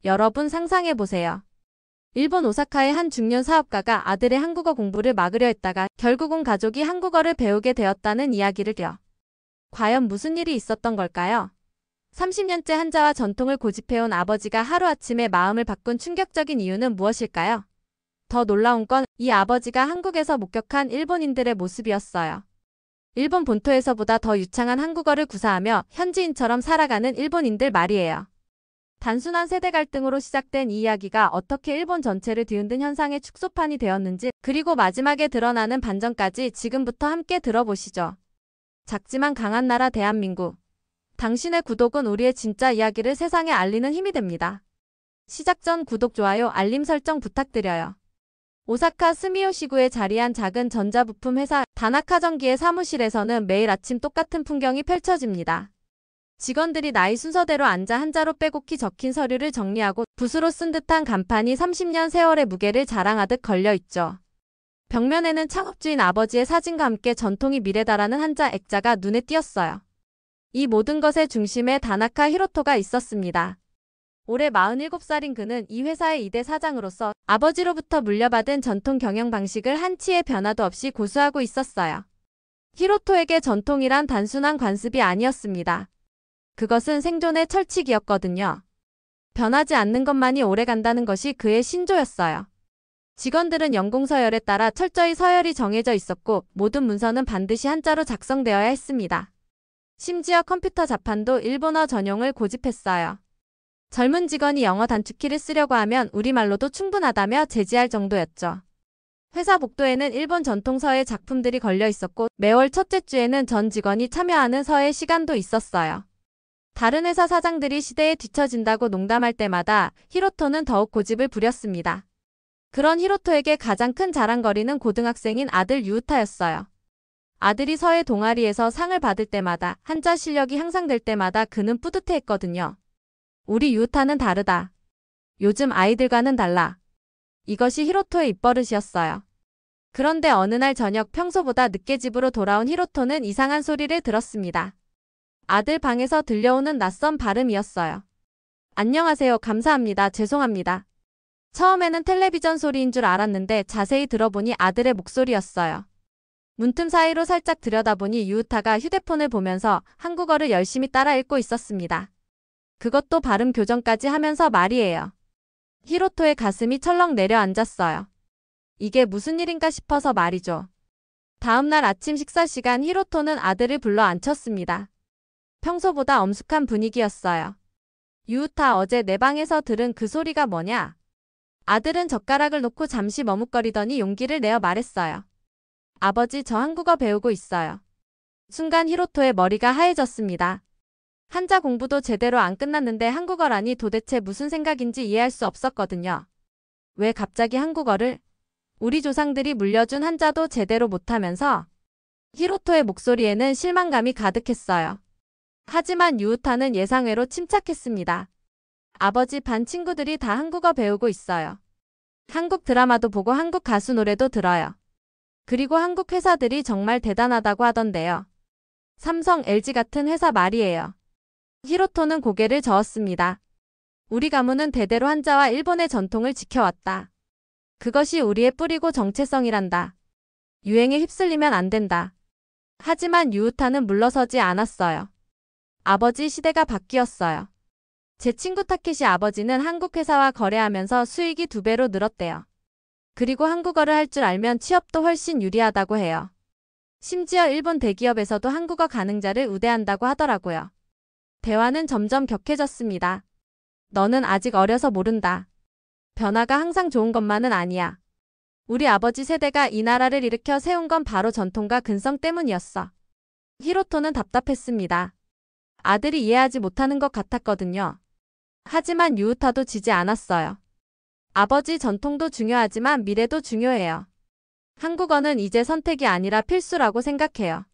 여러분 상상해보세요. 일본 오사카의 한 중년 사업가가 아들의 한국어 공부를 막으려 했다가 결국은 가족이 한국어를 배우게 되었다는 이야기를요. 과연 무슨 일이 있었던 걸까요? 30년째 한자와 전통을 고집해온 아버지가 하루아침에 마음을 바꾼 충격적인 이유는 무엇일까요? 더 놀라운 건 이 아버지가 한국에서 목격한 일본인들의 모습이었어요. 일본 본토에서보다 더 유창한 한국어를 구사하며 현지인처럼 살아가는 일본인들 말이에요. 단순한 세대 갈등으로 시작된 이 이야기가 어떻게 일본 전체를 뒤흔든 현상의 축소판이 되었는지, 그리고 마지막에 드러나는 반전까지 지금부터 함께 들어보시죠. 작지만 강한 나라 대한민국. 당신의 구독은 우리의 진짜 이야기를 세상에 알리는 힘이 됩니다. 시작 전 구독, 좋아요, 알림 설정 부탁드려요. 오사카 스미요시구에 자리한 작은 전자부품 회사 다나카전기의 사무실에서는 매일 아침 똑같은 풍경이 펼쳐집니다. 직원들이 나이 순서대로 앉아 한자로 빼곡히 적힌 서류를 정리하고 붓으로 쓴 듯한 간판이 30년 세월의 무게를 자랑하듯 걸려있죠. 벽면에는 창업주인 아버지의 사진과 함께 전통이 미래다라는 한자 액자가 눈에 띄었어요. 이 모든 것의 중심에 다나카 히로토가 있었습니다. 올해 47살인 그는 이 회사의 2대 사장으로서 아버지로부터 물려받은 전통 경영 방식을 한치의 변화도 없이 고수하고 있었어요. 히로토에게 전통이란 단순한 관습이 아니었습니다. 그것은 생존의 철칙이었거든요. 변하지 않는 것만이 오래간다는 것이 그의 신조였어요. 직원들은 연공 서열에 따라 철저히 서열이 정해져 있었고 모든 문서는 반드시 한자로 작성되어야 했습니다. 심지어 컴퓨터 자판도 일본어 전용을 고집했어요. 젊은 직원이 영어 단축키를 쓰려고 하면 우리말로도 충분하다며 제지할 정도였죠. 회사 복도에는 일본 전통서의 작품들이 걸려 있었고 매월 첫째 주에는 전 직원이 참여하는 서의 시간도 있었어요. 다른 회사 사장들이 시대에 뒤처진다고 농담할 때마다 히로토는 더욱 고집을 부렸습니다. 그런 히로토에게 가장 큰 자랑거리는 고등학생인 아들 유우타였어요. 아들이 서예 동아리에서 상을 받을 때마다, 한자 실력이 향상될 때마다 그는 뿌듯해했거든요. 우리 유우타는 다르다. 요즘 아이들과는 달라. 이것이 히로토의 입버릇이었어요. 그런데 어느 날 저녁, 평소보다 늦게 집으로 돌아온 히로토는 이상한 소리를 들었습니다. 아들 방에서 들려오는 낯선 발음이었어요. 안녕하세요. 감사합니다. 죄송합니다. 처음에는 텔레비전 소리인 줄 알았는데 자세히 들어보니 아들의 목소리였어요. 문틈 사이로 살짝 들여다보니 유우타가 휴대폰을 보면서 한국어를 열심히 따라 읽고 있었습니다. 그것도 발음 교정까지 하면서 말이에요. 히로토의 가슴이 철렁 내려앉았어요. 이게 무슨 일인가 싶어서 말이죠. 다음날 아침 식사 시간, 히로토는 아들을 불러 앉혔습니다. 평소보다 엄숙한 분위기였어요. 유우타, 어제 내 방에서 들은 그 소리가 뭐냐? 아들은 젓가락을 놓고 잠시 머뭇거리더니 용기를 내어 말했어요. 아버지, 저 한국어 배우고 있어요. 순간 히로토의 머리가 하얘졌습니다. 한자 공부도 제대로 안 끝났는데 한국어라니 도대체 무슨 생각인지 이해할 수 없었거든요. 왜 갑자기 한국어를? 우리 조상들이 물려준 한자도 제대로 못하면서? 히로토의 목소리에는 실망감이 가득했어요. 하지만 유우타는 예상외로 침착했습니다. 아버지, 반 친구들이 다 한국어 배우고 있어요. 한국 드라마도 보고 한국 가수 노래도 들어요. 그리고 한국 회사들이 정말 대단하다고 하던데요. 삼성, LG 같은 회사 말이에요. 히로토는 고개를 저었습니다. 우리 가문은 대대로 한자와 일본의 전통을 지켜왔다. 그것이 우리의 뿌리고 정체성이란다. 유행에 휩쓸리면 안 된다. 하지만 유우타는 물러서지 않았어요. 아버지, 시대가 바뀌었어요. 제 친구 타케시 아버지는 한국 회사와 거래하면서 수익이 2배로 늘었대요. 그리고 한국어를 할 줄 알면 취업도 훨씬 유리하다고 해요. 심지어 일본 대기업에서도 한국어 가능자를 우대한다고 하더라고요. 대화는 점점 격해졌습니다. 너는 아직 어려서 모른다. 변화가 항상 좋은 것만은 아니야. 우리 아버지 세대가 이 나라를 일으켜 세운 건 바로 전통과 근성 때문이었어. 히로토는 답답했습니다. 아들이 이해하지 못하는 것 같았거든요. 하지만 유우타도 지지 않았어요. 아버지, 전통도 중요하지만 미래도 중요해요. 한국어는 이제 선택이 아니라 필수라고 생각해요.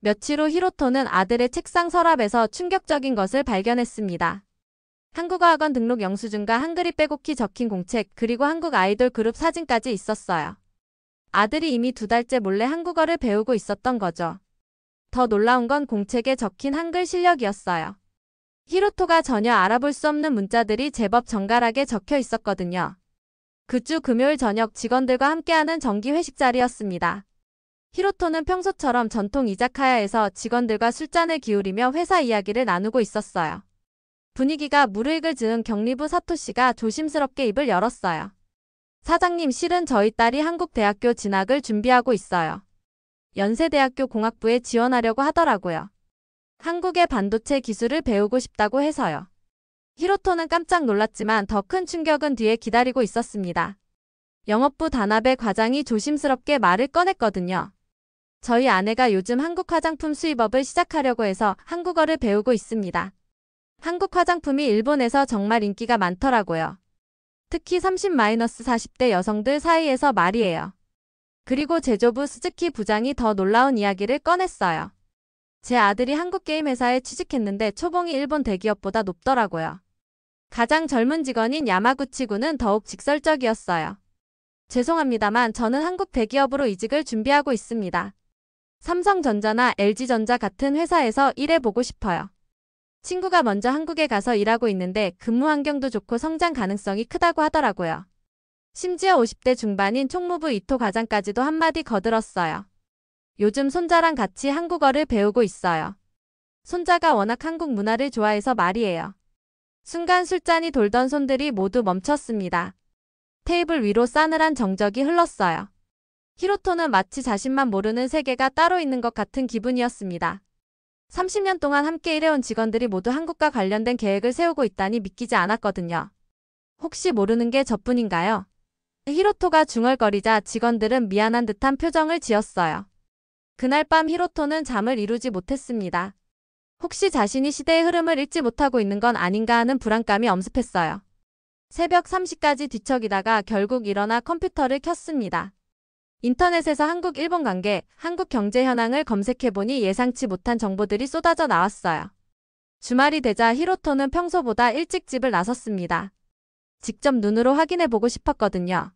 며칠 후 히로토는 아들의 책상 서랍에서 충격적인 것을 발견했습니다. 한국어학원 등록 영수증과 한글이 빼곡히 적힌 공책, 그리고 한국 아이돌 그룹 사진까지 있었어요. 아들이 이미 2달째 몰래 한국어를 배우고 있었던 거죠. 더 놀라운 건 공책에 적힌 한글 실력이었어요. 히로토가 전혀 알아볼 수 없는 문자들이 제법 정갈하게 적혀 있었거든요. 그 주 금요일 저녁 직원들과 함께하는 정기 회식 자리였습니다. 히로토는 평소처럼 전통 이자카야에서 직원들과 술잔을 기울이며 회사 이야기를 나누고 있었어요. 분위기가 무르익을 즈은 경리부 사토씨가 조심스럽게 입을 열었어요. 사장님, 실은 저희 딸이 한국대학교 진학을 준비하고 있어요. 연세대학교 공학부에 지원하려고 하더라고요. 한국의 반도체 기술을 배우고 싶다고 해서요. 히로토는 깜짝 놀랐지만 더 큰 충격은 뒤에 기다리고 있었습니다. 영업부 다나베 과장이 조심스럽게 말을 꺼냈거든요. 저희 아내가 요즘 한국 화장품 수입업을 시작하려고 해서 한국어를 배우고 있습니다. 한국 화장품이 일본에서 정말 인기가 많더라고요. 특히 30-40대 여성들 사이에서 말이에요. 그리고 제조부 스즈키 부장이 더 놀라운 이야기를 꺼냈어요. 제 아들이 한국 게임 회사에 취직했는데 초봉이 일본 대기업보다 높더라고요. 가장 젊은 직원인 야마구치군은 더욱 직설적이었어요. 죄송합니다만 저는 한국 대기업으로 이직을 준비하고 있습니다. 삼성전자나 LG전자 같은 회사에서 일해보고 싶어요. 친구가 먼저 한국에 가서 일하고 있는데 근무 환경도 좋고 성장 가능성이 크다고 하더라고요. 심지어 50대 중반인 총무부 이토 과장까지도 한마디 거들었어요. 요즘 손자랑 같이 한국어를 배우고 있어요. 손자가 워낙 한국 문화를 좋아해서 말이에요. 순간 술잔이 돌던 손들이 모두 멈췄습니다. 테이블 위로 싸늘한 정적이 흘렀어요. 히로토는 마치 자신만 모르는 세계가 따로 있는 것 같은 기분이었습니다. 30년 동안 함께 일해온 직원들이 모두 한국과 관련된 계획을 세우고 있다니 믿기지 않았거든요. 혹시 모르는 게 저뿐인가요? 히로토가 중얼거리자 직원들은 미안한 듯한 표정을 지었어요. 그날 밤 히로토는 잠을 이루지 못했습니다. 혹시 자신이 시대의 흐름을 읽지 못하고 있는 건 아닌가 하는 불안감이 엄습했어요. 새벽 3시까지 뒤척이다가 결국 일어나 컴퓨터를 켰습니다. 인터넷에서 한국-일본 관계, 한국 경제 현황을 검색해보니 예상치 못한 정보들이 쏟아져 나왔어요. 주말이 되자 히로토는 평소보다 일찍 집을 나섰습니다. 직접 눈으로 확인해보고 싶었거든요.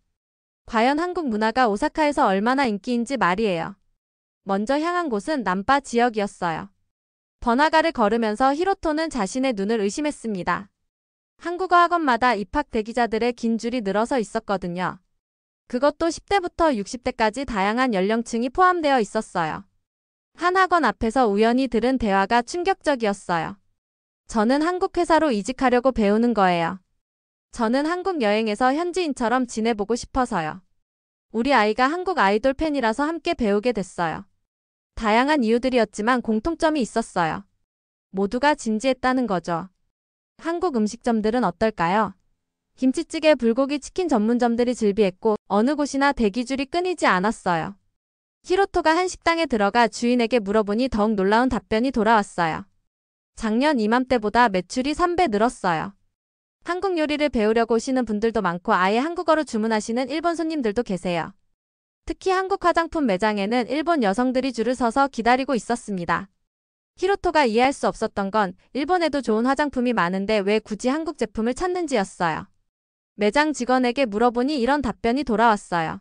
과연 한국 문화가 오사카에서 얼마나 인기인지 말이에요. 먼저 향한 곳은 남바 지역이었어요. 번화가를 걸으면서 히로토는 자신의 눈을 의심했습니다. 한국어 학원마다 입학 대기자들의 긴 줄이 늘어서 있었거든요. 그것도 10대부터 60대까지 다양한 연령층이 포함되어 있었어요. 한 학원 앞에서 우연히 들은 대화가 충격적이었어요. 저는 한국 회사로 이직하려고 배우는 거예요. 저는 한국 여행에서 현지인처럼 지내보고 싶어서요. 우리 아이가 한국 아이돌 팬이라서 함께 배우게 됐어요. 다양한 이유들이었지만 공통점이 있었어요. 모두가 진지했다는 거죠. 한국 음식점들은 어떨까요? 김치찌개, 불고기, 치킨 전문점들이 즐비했고 어느 곳이나 대기줄이 끊이지 않았어요. 히로토가 한 식당에 들어가 주인에게 물어보니 더욱 놀라운 답변이 돌아왔어요. 작년 이맘때보다 매출이 3배 늘었어요. 한국 요리를 배우려고 오시는 분들도 많고 아예 한국어로 주문하시는 일본 손님들도 계세요. 특히 한국 화장품 매장에는 일본 여성들이 줄을 서서 기다리고 있었습니다. 히로토가 이해할 수 없었던 건 일본에도 좋은 화장품이 많은데 왜 굳이 한국 제품을 찾는지였어요. 매장 직원에게 물어보니 이런 답변이 돌아왔어요.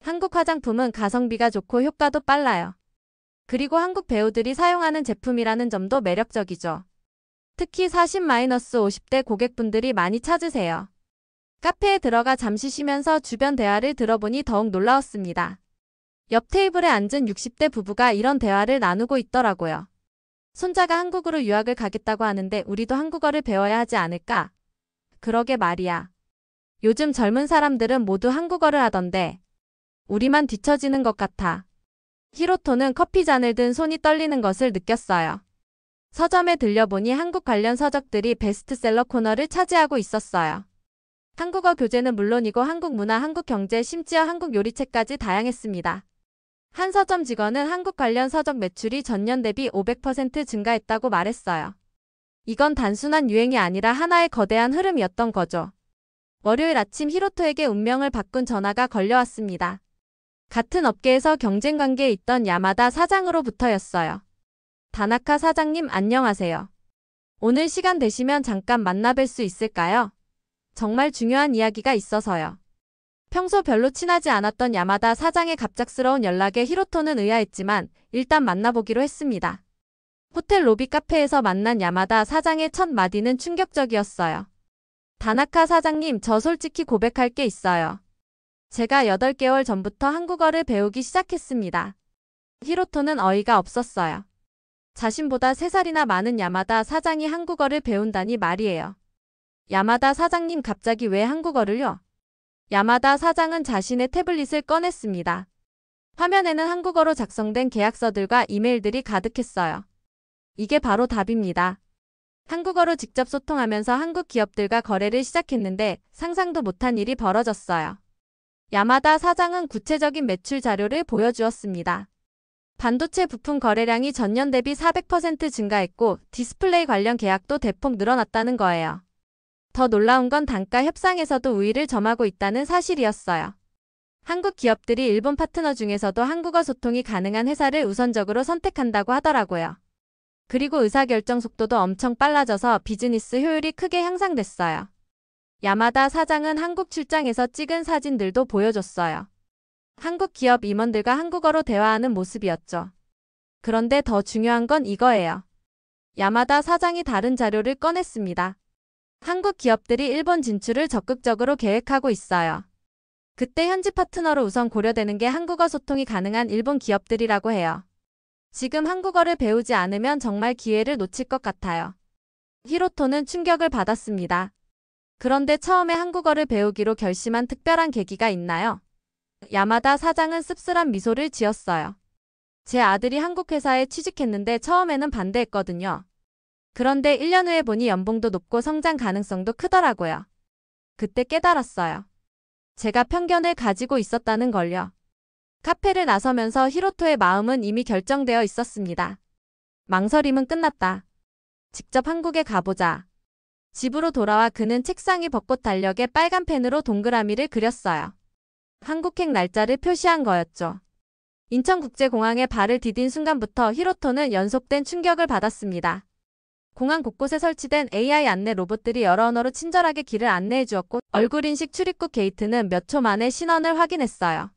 한국 화장품은 가성비가 좋고 효과도 빨라요. 그리고 한국 배우들이 사용하는 제품이라는 점도 매력적이죠. 특히 40-50대 고객분들이 많이 찾으세요. 카페에 들어가 잠시 쉬면서 주변 대화를 들어보니 더욱 놀라웠습니다. 옆 테이블에 앉은 60대 부부가 이런 대화를 나누고 있더라고요. 손자가 한국으로 유학을 가겠다고 하는데 우리도 한국어를 배워야 하지 않을까? 그러게 말이야. 요즘 젊은 사람들은 모두 한국어를 하던데 우리만 뒤처지는 것 같아. 히로토는 커피잔을 든 손이 떨리는 것을 느꼈어요. 서점에 들려보니 한국 관련 서적들이 베스트셀러 코너를 차지하고 있었어요. 한국어 교재는 물론이고 한국 문화, 한국 경제, 심지어 한국 요리책까지 다양했습니다. 한 서점 직원은 한국 관련 서적 매출이 전년 대비 500% 증가했다고 말했어요. 이건 단순한 유행이 아니라 하나의 거대한 흐름이었던 거죠. 월요일 아침 히로토에게 운명을 바꾼 전화가 걸려왔습니다. 같은 업계에서 경쟁 관계에 있던 야마다 사장으로부터였어요. 다나카 사장님, 안녕하세요. 오늘 시간 되시면 잠깐 만나뵐 수 있을까요? 정말 중요한 이야기가 있어서요. 평소 별로 친하지 않았던 야마다 사장의 갑작스러운 연락에 히로토는 의아했지만 일단 만나보기로 했습니다. 호텔 로비 카페에서 만난 야마다 사장의 첫 마디는 충격적이었어요. 다나카 사장님, 저 솔직히 고백할 게 있어요. 제가 8개월 전부터 한국어를 배우기 시작했습니다. 히로토는 어이가 없었어요. 자신보다 3살이나 많은 야마다 사장이 한국어를 배운다니 말이에요. 야마다 사장님, 갑자기 왜 한국어를요? 야마다 사장은 자신의 태블릿을 꺼냈습니다. 화면에는 한국어로 작성된 계약서들과 이메일들이 가득했어요. 이게 바로 답입니다. 한국어로 직접 소통하면서 한국 기업들과 거래를 시작했는데 상상도 못한 일이 벌어졌어요. 야마다 사장은 구체적인 매출 자료를 보여주었습니다. 반도체 부품 거래량이 전년 대비 400% 증가했고 디스플레이 관련 계약도 대폭 늘어났다는 거예요. 더 놀라운 건 단가 협상에서도 우위를 점하고 있다는 사실이었어요. 한국 기업들이 일본 파트너 중에서도 한국어 소통이 가능한 회사를 우선적으로 선택한다고 하더라고요. 그리고 의사결정 속도도 엄청 빨라져서 비즈니스 효율이 크게 향상됐어요. 야마다 사장은 한국 출장에서 찍은 사진들도 보여줬어요. 한국 기업 임원들과 한국어로 대화하는 모습이었죠. 그런데 더 중요한 건 이거예요. 야마다 사장이 다른 자료를 꺼냈습니다. 한국 기업들이 일본 진출을 적극적으로 계획하고 있어요. 그때 현지 파트너로 우선 고려되는 게 한국어 소통이 가능한 일본 기업들이라고 해요. 지금 한국어를 배우지 않으면 정말 기회를 놓칠 것 같아요. 히로토는 충격을 받았습니다. 그런데 처음에 한국어를 배우기로 결심한 특별한 계기가 있나요? 야마다 사장은 씁쓸한 미소를 지었어요. 제 아들이 한국 회사에 취직했는데 처음에는 반대했거든요. 그런데 1년 후에 보니 연봉도 높고 성장 가능성도 크더라고요. 그때 깨달았어요. 제가 편견을 가지고 있었다는 걸요. 카페를 나서면서 히로토의 마음은 이미 결정되어 있었습니다. 망설임은 끝났다. 직접 한국에 가보자. 집으로 돌아와 그는 책상 위 벚꽃 달력에 빨간 펜으로 동그라미를 그렸어요. 한국행 날짜를 표시한 거였죠. 인천국제공항에 발을 디딘 순간부터 히로토는 연속된 충격을 받았습니다. 공항 곳곳에 설치된 AI 안내 로봇들이 여러 언어로 친절하게 길을 안내해 주었고 얼굴 인식 출입국 게이트는 몇 초 만에 신원을 확인했어요.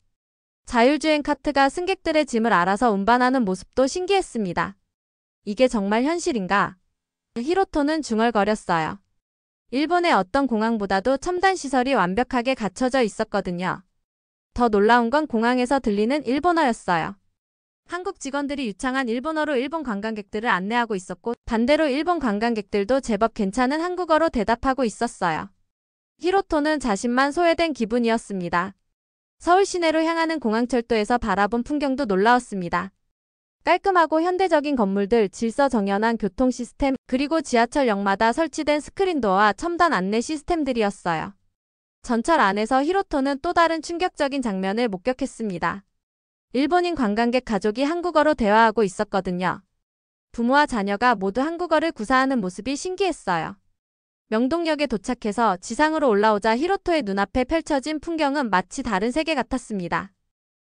자율주행 카트가 승객들의 짐을 알아서 운반하는 모습도 신기했습니다. 이게 정말 현실인가? 히로토는 중얼거렸어요. 일본의 어떤 공항보다도 첨단 시설이 완벽하게 갖춰져 있었거든요. 더 놀라운 건 공항에서 들리는 일본어였어요. 한국 직원들이 유창한 일본어로 일본 관광객들을 안내하고 있었고 반대로 일본 관광객들도 제법 괜찮은 한국어로 대답하고 있었어요. 히로토는 자신만 소외된 기분이었습니다. 서울 시내로 향하는 공항철도에서 바라본 풍경도 놀라웠습니다. 깔끔하고 현대적인 건물들, 질서정연한 교통 시스템, 그리고 지하철역마다 설치된 스크린도어와 첨단 안내 시스템들이었어요. 전철 안에서 히로토는 또 다른 충격적인 장면을 목격했습니다. 일본인 관광객 가족이 한국어로 대화하고 있었거든요. 부모와 자녀가 모두 한국어를 구사하는 모습이 신기했어요. 명동역에 도착해서 지상으로 올라오자 히로토의 눈앞에 펼쳐진 풍경은 마치 다른 세계 같았습니다.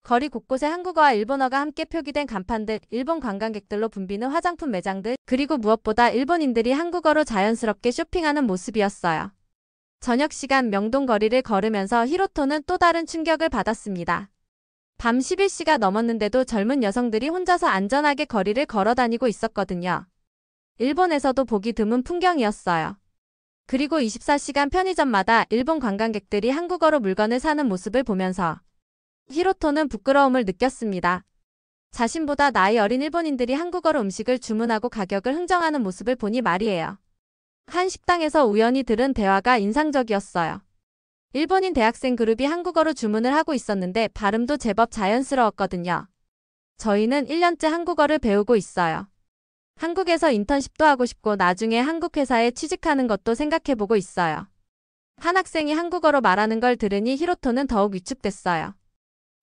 거리 곳곳에 한국어와 일본어가 함께 표기된 간판들, 일본 관광객들로 붐비는 화장품 매장들, 그리고 무엇보다 일본인들이 한국어로 자연스럽게 쇼핑하는 모습이었어요. 저녁 시간 명동 거리를 걸으면서 히로토는 또 다른 충격을 받았습니다. 밤 11시가 넘었는데도 젊은 여성들이 혼자서 안전하게 거리를 걸어 다니고 있었거든요. 일본에서도 보기 드문 풍경이었어요. 그리고 24시간 편의점마다 일본 관광객들이 한국어로 물건을 사는 모습을 보면서 히로토는 부끄러움을 느꼈습니다. 자신보다 나이 어린 일본인들이 한국어로 음식을 주문하고 가격을 흥정하는 모습을 보니 말이에요. 한 식당에서 우연히 들은 대화가 인상적이었어요. 일본인 대학생 그룹이 한국어로 주문을 하고 있었는데 발음도 제법 자연스러웠거든요. 저희는 1년째 한국어를 배우고 있어요. 한국에서 인턴십도 하고 싶고 나중에 한국 회사에 취직하는 것도 생각해보고 있어요. 한 학생이 한국어로 말하는 걸 들으니 히로토는 더욱 위축됐어요.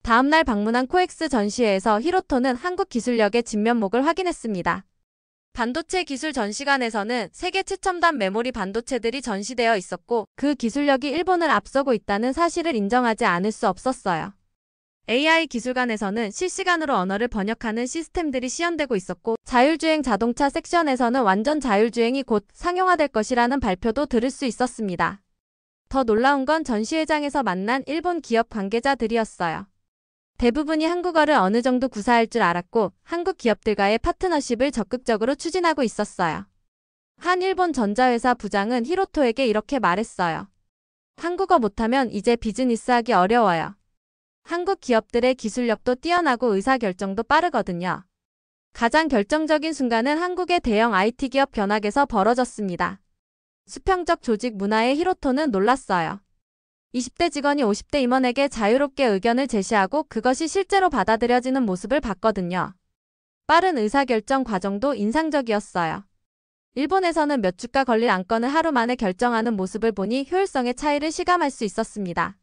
다음날 방문한 코엑스 전시회에서 히로토는 한국 기술력의 진면목을 확인했습니다. 반도체 기술 전시관에서는 세계 최첨단 메모리 반도체들이 전시되어 있었고 그 기술력이 일본을 앞서고 있다는 사실을 인정하지 않을 수 없었어요. AI 기술관에서는 실시간으로 언어를 번역하는 시스템들이 시연되고 있었고 자율주행 자동차 섹션에서는 완전 자율주행이 곧 상용화될 것이라는 발표도 들을 수 있었습니다. 더 놀라운 건 전시회장에서 만난 일본 기업 관계자들이었어요. 대부분이 한국어를 어느 정도 구사할 줄 알았고 한국 기업들과의 파트너십을 적극적으로 추진하고 있었어요. 한 일본 전자회사 부장은 히로토에게 이렇게 말했어요. 한국어 못하면 이제 비즈니스하기 어려워요. 한국 기업들의 기술력도 뛰어나고 의사결정도 빠르거든요. 가장 결정적인 순간은 한국의 대형 IT 기업 견학에서 벌어졌습니다. 수평적 조직 문화에 히로토는 놀랐어요. 20대 직원이 50대 임원에게 자유롭게 의견을 제시하고 그것이 실제로 받아들여지는 모습을 봤거든요. 빠른 의사결정 과정도 인상적이었어요. 일본에서는 몇 주가 걸릴 안건을 하루 만에 결정하는 모습을 보니 효율성의 차이를 실감할 수 있었습니다.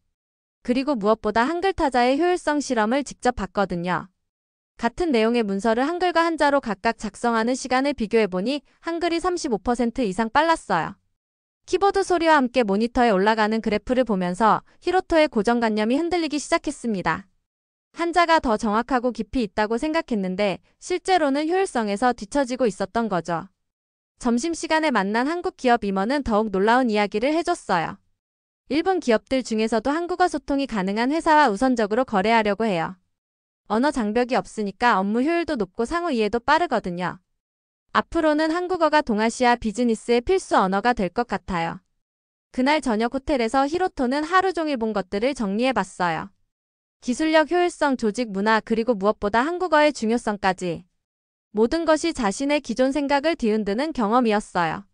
그리고 무엇보다 한글 타자의 효율성 실험을 직접 봤거든요. 같은 내용의 문서를 한글과 한자로 각각 작성하는 시간을 비교해보니 한글이 35% 이상 빨랐어요. 키보드 소리와 함께 모니터에 올라가는 그래프를 보면서 히로토의 고정관념이 흔들리기 시작했습니다. 한자가 더 정확하고 깊이 있다고 생각했는데 실제로는 효율성에서 뒤처지고 있었던 거죠. 점심시간에 만난 한국 기업 임원은 더욱 놀라운 이야기를 해줬어요. 일본 기업들 중에서도 한국어 소통이 가능한 회사와 우선적으로 거래하려고 해요. 언어 장벽이 없으니까 업무 효율도 높고 상호 이해도 빠르거든요. 앞으로는 한국어가 동아시아 비즈니스의 필수 언어가 될 것 같아요. 그날 저녁 호텔에서 히로토는 하루 종일 본 것들을 정리해봤어요. 기술력, 효율성, 조직 문화, 그리고 무엇보다 한국어의 중요성까지. 모든 것이 자신의 기존 생각을 뒤흔드는 경험이었어요.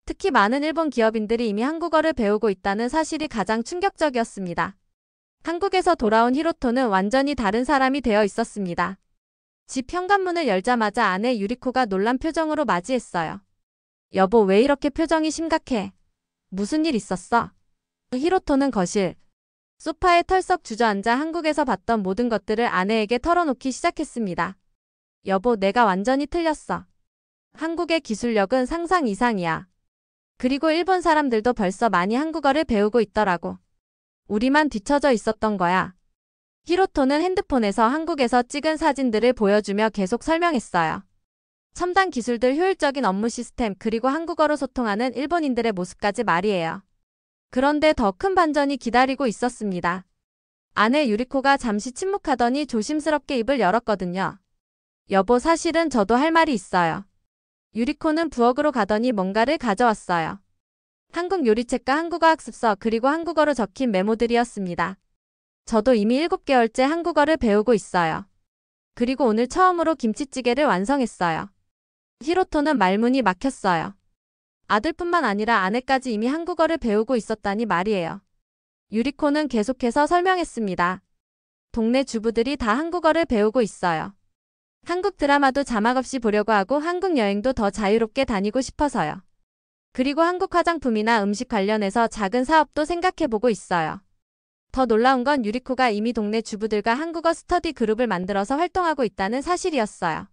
특히 많은 일본 기업인들이 이미 한국어를 배우고 있다는 사실이 가장 충격적이었습니다. 한국에서 돌아온 히로토는 완전히 다른 사람이 되어 있었습니다. 집 현관문을 열자마자 아내 유리코가 놀란 표정으로 맞이했어요. 여보, 왜 이렇게 표정이 심각해? 무슨 일 있었어? 히로토는 거실 소파에 털썩 주저앉아 한국에서 봤던 모든 것들을 아내에게 털어놓기 시작했습니다. 여보, 내가 완전히 틀렸어. 한국의 기술력은 상상 이상이야. 그리고 일본 사람들도 벌써 많이 한국어를 배우고 있더라고. 우리만 뒤처져 있었던 거야. 히로토는 핸드폰에서 한국에서 찍은 사진들을 보여주며 계속 설명했어요. 첨단 기술들, 효율적인 업무 시스템, 그리고 한국어로 소통하는 일본인들의 모습까지 말이에요. 그런데 더 큰 반전이 기다리고 있었습니다. 아내 유리코가 잠시 침묵하더니 조심스럽게 입을 열었거든요. 여보, 사실은 저도 할 말이 있어요. 유리코는 부엌으로 가더니 뭔가를 가져왔어요. 한국 요리책과 한국어 학습서, 그리고 한국어로 적힌 메모들이었습니다. 저도 이미 7개월째 한국어를 배우고 있어요. 그리고 오늘 처음으로 김치찌개를 완성했어요. 히로토는 말문이 막혔어요. 아들뿐만 아니라 아내까지 이미 한국어를 배우고 있었다니 말이에요. 유리코는 계속해서 설명했습니다. 동네 주부들이 다 한국어를 배우고 있어요. 한국 드라마도 자막 없이 보려고 하고 한국 여행도 더 자유롭게 다니고 싶어서요. 그리고 한국 화장품이나 음식 관련해서 작은 사업도 생각해보고 있어요. 더 놀라운 건 유리코가 이미 동네 주부들과 한국어 스터디 그룹을 만들어서 활동하고 있다는 사실이었어요.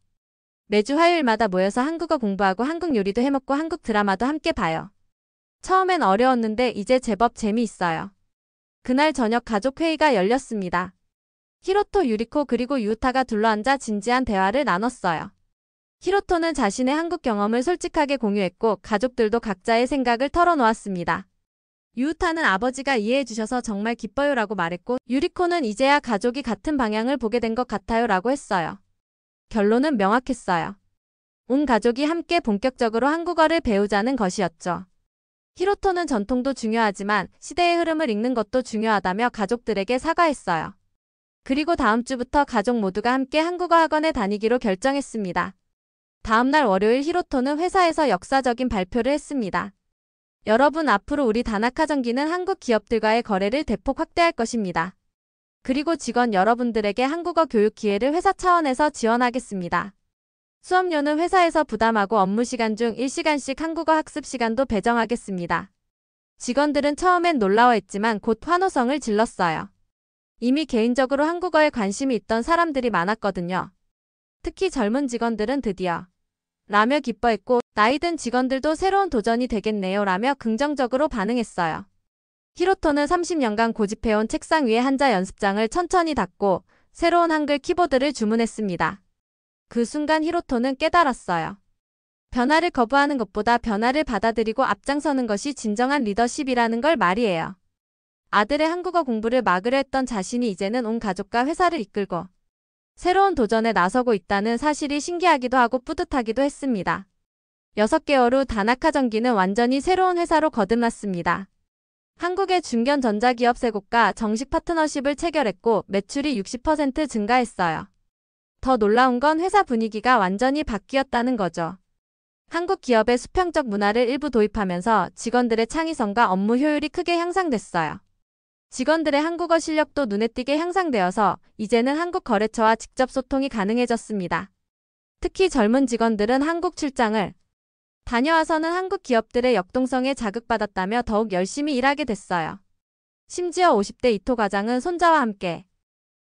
매주 화요일마다 모여서 한국어 공부하고 한국 요리도 해먹고 한국 드라마도 함께 봐요. 처음엔 어려웠는데 이제 제법 재미있어요. 그날 저녁 가족 회의가 열렸습니다. 히로토, 유리코, 그리고 유우타가 둘러앉아 진지한 대화를 나눴어요. 히로토는 자신의 한국 경험을 솔직하게 공유했고 가족들도 각자의 생각을 털어놓았습니다. 유우타는 아버지가 이해해 주셔서 정말 기뻐요 라고 말했고 유리코는 이제야 가족이 같은 방향을 보게 된 것 같아요 라고 했어요. 결론은 명확했어요. 온 가족이 함께 본격적으로 한국어를 배우자는 것이었죠. 히로토는 전통도 중요하지만 시대의 흐름을 읽는 것도 중요하다며 가족들에게 사과했어요. 그리고 다음 주부터 가족 모두가 함께 한국어 학원에 다니기로 결정했습니다. 다음 날 월요일 히로토는 회사에서 역사적인 발표를 했습니다. 여러분, 앞으로 우리 다나카 전기는 한국 기업들과의 거래를 대폭 확대할 것입니다. 그리고 직원 여러분들에게 한국어 교육 기회를 회사 차원에서 지원하겠습니다. 수업료는 회사에서 부담하고 업무 시간 중 1시간씩 한국어 학습 시간도 배정하겠습니다. 직원들은 처음엔 놀라워했지만 곧 환호성을 질렀어요. 이미 개인적으로 한국어에 관심이 있던 사람들이 많았거든요. 특히 젊은 직원들은 드디어 라며 기뻐했고 나이든 직원들도 새로운 도전이 되겠네요 라며 긍정적으로 반응했어요. 히로토는 30년간 고집해온 책상 위에 한자 연습장을 천천히 닫고 새로운 한글 키보드를 주문했습니다. 그 순간 히로토는 깨달았어요. 변화를 거부하는 것보다 변화를 받아들이고 앞장서는 것이 진정한 리더십이라는 걸 말이에요. 아들의 한국어 공부를 막으려 했던 자신이 이제는 온 가족과 회사를 이끌고 새로운 도전에 나서고 있다는 사실이 신기하기도 하고 뿌듯하기도 했습니다. 6개월 후 다나카 전기는 완전히 새로운 회사로 거듭났습니다. 한국의 중견 전자기업 세곡과 정식 파트너십을 체결했고 매출이 60% 증가했어요. 더 놀라운 건 회사 분위기가 완전히 바뀌었다는 거죠. 한국 기업의 수평적 문화를 일부 도입하면서 직원들의 창의성과 업무 효율이 크게 향상됐어요. 직원들의 한국어 실력도 눈에 띄게 향상되어서 이제는 한국 거래처와 직접 소통이 가능해졌습니다. 특히 젊은 직원들은 한국 출장을 다녀와서는 한국 기업들의 역동성에 자극받았다며 더욱 열심히 일하게 됐어요. 심지어 50대 이토 과장은 손자와 함께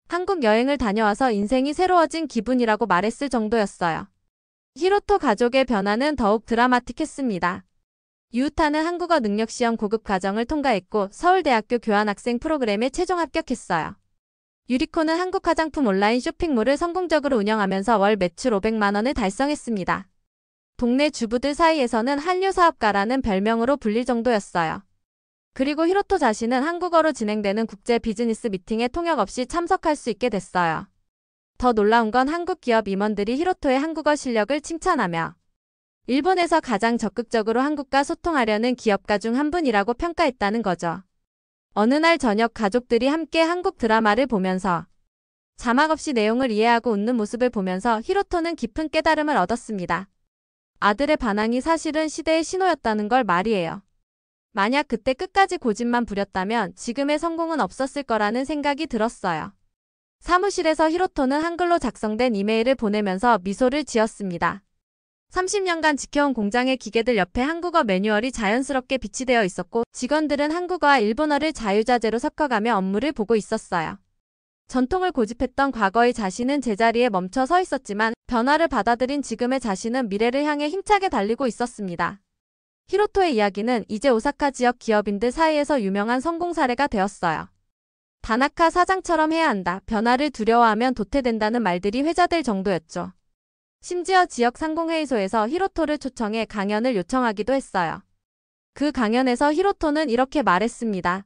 한국 여행을 다녀와서 인생이 새로워진 기분이라고 말했을 정도였어요. 히로토 가족의 변화는 더욱 드라마틱했습니다. 유우타는 한국어 능력시험 고급 과정을 통과했고 서울대학교 교환학생 프로그램에 최종 합격했어요. 유리코는 한국 화장품 온라인 쇼핑몰을 성공적으로 운영하면서 월 매출 500만 원을 달성했습니다. 동네 주부들 사이에서는 한류 사업가라는 별명으로 불릴 정도였어요. 그리고 히로토 자신은 한국어로 진행되는 국제 비즈니스 미팅에 통역 없이 참석할 수 있게 됐어요. 더 놀라운 건 한국 기업 임원들이 히로토의 한국어 실력을 칭찬하며 일본에서 가장 적극적으로 한국과 소통하려는 기업가 중 한 분이라고 평가했다는 거죠. 어느 날 저녁 가족들이 함께 한국 드라마를 보면서 자막 없이 내용을 이해하고 웃는 모습을 보면서 히로토는 깊은 깨달음을 얻었습니다. 아들의 반항이 사실은 시대의 신호였다는 걸 말이에요. 만약 그때 끝까지 고집만 부렸다면 지금의 성공은 없었을 거라는 생각이 들었어요. 사무실에서 히로토는 한글로 작성된 이메일을 보내면서 미소를 지었습니다. 30년간 지켜온 공장의 기계들 옆에 한국어 매뉴얼이 자연스럽게 비치되어 있었고 직원들은 한국어와 일본어를 자유자재로 섞어가며 업무를 보고 있었어요. 전통을 고집했던 과거의 자신은 제자리에 멈춰 서 있었지만 변화를 받아들인 지금의 자신은 미래를 향해 힘차게 달리고 있었습니다. 히로토의 이야기는 이제 오사카 지역 기업인들 사이에서 유명한 성공 사례가 되었어요. 다나카 사장처럼 해야 한다. 변화를 두려워하면 도태된다는 말들이 회자될 정도였죠. 심지어 지역 상공회의소에서 히로토를 초청해 강연을 요청하기도 했어요. 그 강연에서 히로토는 이렇게 말했습니다.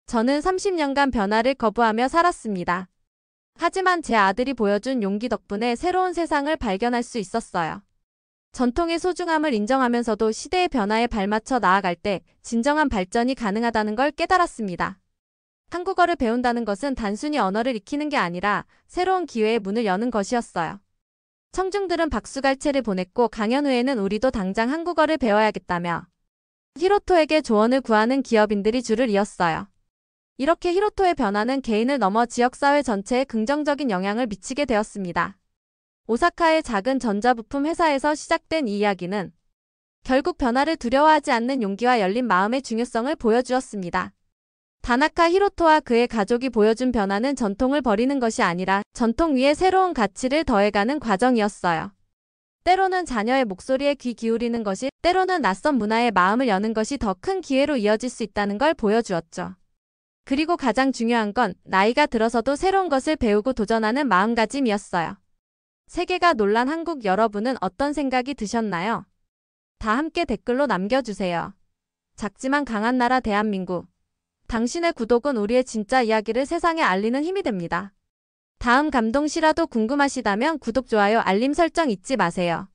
저는 30년간 변화를 거부하며 살았습니다. 하지만 제 아들이 보여준 용기 덕분에 새로운 세상을 발견할 수 있었어요. 전통의 소중함을 인정하면서도 시대의 변화에 발맞춰 나아갈 때 진정한 발전이 가능하다는 걸 깨달았습니다. 한국어를 배운다는 것은 단순히 언어를 익히는 게 아니라 새로운 기회의 문을 여는 것이었어요. 청중들은 박수갈채를 보냈고 강연 후에는 우리도 당장 한국어를 배워야겠다며 히로토에게 조언을 구하는 기업인들이 줄을 이었어요. 이렇게 히로토의 변화는 개인을 넘어 지역사회 전체에 긍정적인 영향을 미치게 되었습니다. 오사카의 작은 전자부품 회사에서 시작된 이 이야기는 결국 변화를 두려워하지 않는 용기와 열린 마음의 중요성을 보여주었습니다. 다나카 히로토와 그의 가족이 보여준 변화는 전통을 버리는 것이 아니라 전통 위에 새로운 가치를 더해가는 과정이었어요. 때로는 자녀의 목소리에 귀 기울이는 것이, 때로는 낯선 문화에 마음을 여는 것이 더 큰 기회로 이어질 수 있다는 걸 보여주었죠. 그리고 가장 중요한 건 나이가 들어서도 새로운 것을 배우고 도전하는 마음가짐이었어요. 세계가 놀란 한국 여러분은 어떤 생각이 드셨나요? 다 함께 댓글로 남겨주세요. 작지만 강한 나라 대한민국. 당신의 구독은 우리의 진짜 이야기를 세상에 알리는 힘이 됩니다. 다음 감동시라도 궁금하시다면 구독, 좋아요, 알림 설정 잊지 마세요.